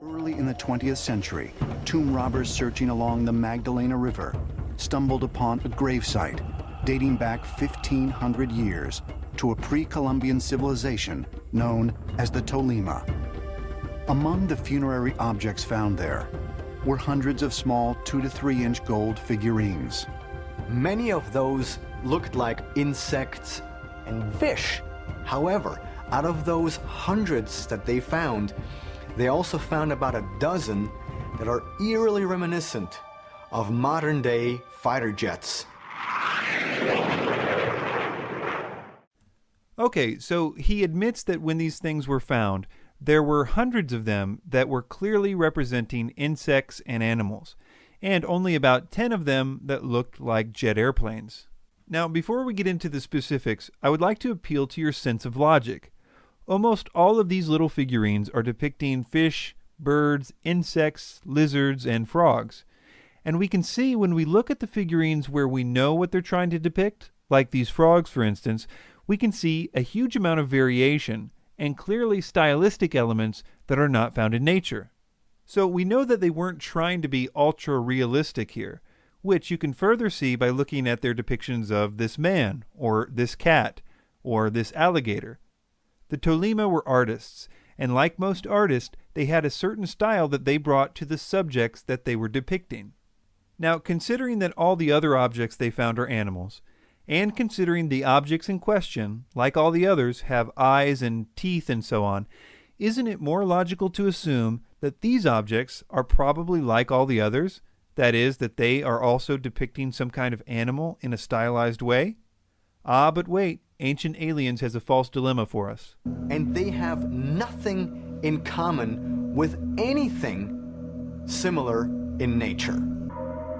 Early in the 20th century, tomb robbers searching along the Magdalena River stumbled upon a gravesite dating back 1,500 years to a pre-Columbian civilization known as the Tolima. Among the funerary objects found there were hundreds of small 2 to 3 inch gold figurines. Many of those looked like insects and fish. However, out of those hundreds that they found, they also found about a dozen that are eerily reminiscent of modern-day fighter jets. Okay, so he admits that when these things were found, there were hundreds of them that were clearly representing insects and animals, and only about 10 of them that looked like jet airplanes. Now, before we get into the specifics, I would like to appeal to your sense of logic. Almost all of these little figurines are depicting fish, birds, insects, lizards, and frogs. And we can see when we look at the figurines where we know what they're trying to depict, like these frogs for instance, we can see a huge amount of variation and clearly stylistic elements that are not found in nature. So we know that they weren't trying to be ultra-realistic here, which you can further see by looking at their depictions of this man, or this cat, or this alligator. The Tolima were artists, and like most artists, they had a certain style that they brought to the subjects that they were depicting. Now, considering that all the other objects they found are animals, and considering the objects in question, like all the others, have eyes and teeth and so on, isn't it more logical to assume that these objects are probably like all the others? That is, that they are also depicting some kind of animal in a stylized way? Ah, but wait. Ancient Aliens has a false dilemma for us. And they have nothing in common with anything similar in nature.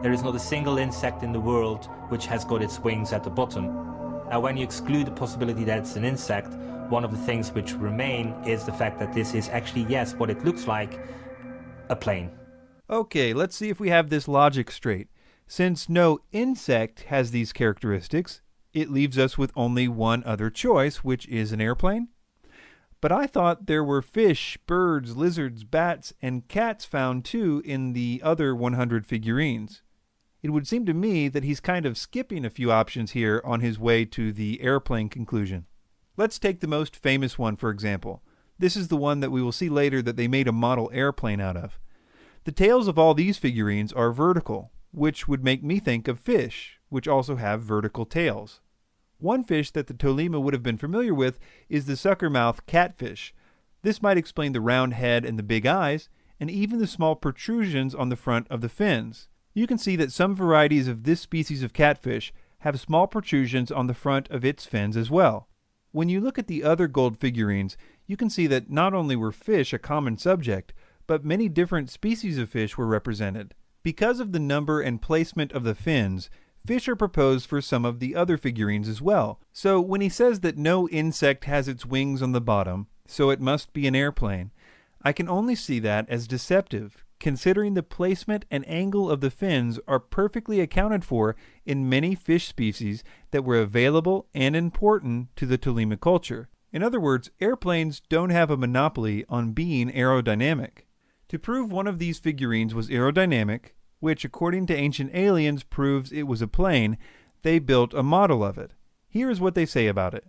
There is not a single insect in the world which has got its wings at the bottom. Now, when you exclude the possibility that it's an insect, one of the things which remain is the fact that this is actually, yes, what it looks like, a plane. Okay, let's see if we have this logic straight. Since no insect has these characteristics, it leaves us with only one other choice, which is an airplane. But I thought there were fish, birds, lizards, bats, and cats found too in the other 100 figurines. It would seem to me that he's kind of skipping a few options here on his way to the airplane conclusion. Let's take the most famous one, for example. This is the one that we will see later that they made a model airplane out of. The tails of all these figurines are vertical, which would make me think of fish, which also have vertical tails. One fish that the Tolima would have been familiar with is the suckermouth catfish. This might explain the round head and the big eyes, and even the small protrusions on the front of the fins. You can see that some varieties of this species of catfish have small protrusions on the front of its fins as well. When you look at the other gold figurines, you can see that not only were fish a common subject, but many different species of fish were represented. Because of the number and placement of the fins, fish are proposed for some of the other figurines as well. So when he says that no insect has its wings on the bottom, so it must be an airplane, I can only see that as deceptive, considering the placement and angle of the fins are perfectly accounted for in many fish species that were available and important to the Tolima culture. In other words, airplanes don't have a monopoly on being aerodynamic. To prove one of these figurines was aerodynamic, which according to Ancient Aliens proves it was a plane, they built a model of it. Here is what they say about it.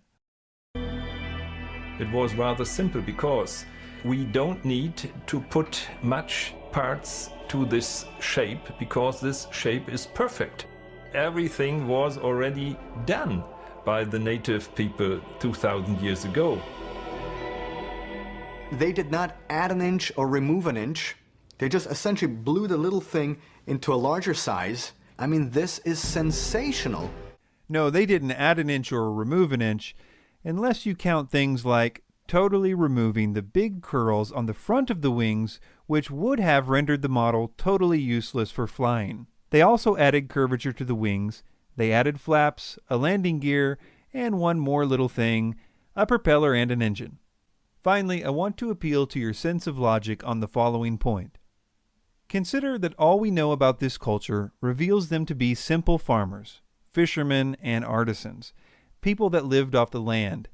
It was rather simple because we don't need to put much parts to this shape because this shape is perfect. Everything was already done by the native people 2,000 years ago. They did not add an inch or remove an inch. They just essentially blew the little thing into a larger size. I mean, this is sensational. No, they didn't add an inch or remove an inch, unless you count things like totally removing the big curls on the front of the wings, which would have rendered the model totally useless for flying. They also added curvature to the wings. They added flaps, a landing gear, and one more little thing, a propeller and an engine. Finally, I want to appeal to your sense of logic on the following point. Consider that all we know about this culture reveals them to be simple farmers, fishermen, and artisans, people that lived off the land,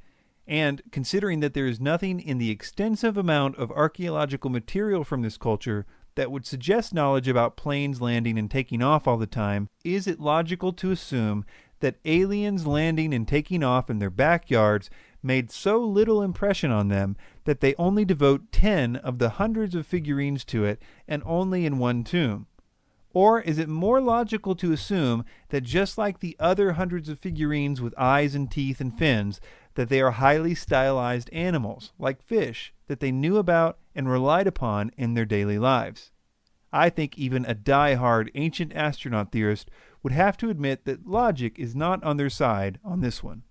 And considering that there is nothing in the extensive amount of archaeological material from this culture that would suggest knowledge about planes landing and taking off all the time, is it logical to assume that aliens landing and taking off in their backyards made so little impression on them that they only devote 10 of the hundreds of figurines to it, and only in one tomb? Or is it more logical to assume that just like the other hundreds of figurines with eyes and teeth and fins, that they are highly stylized animals, like fish, that they knew about and relied upon in their daily lives? I think even a die-hard ancient astronaut theorist would have to admit that logic is not on their side on this one.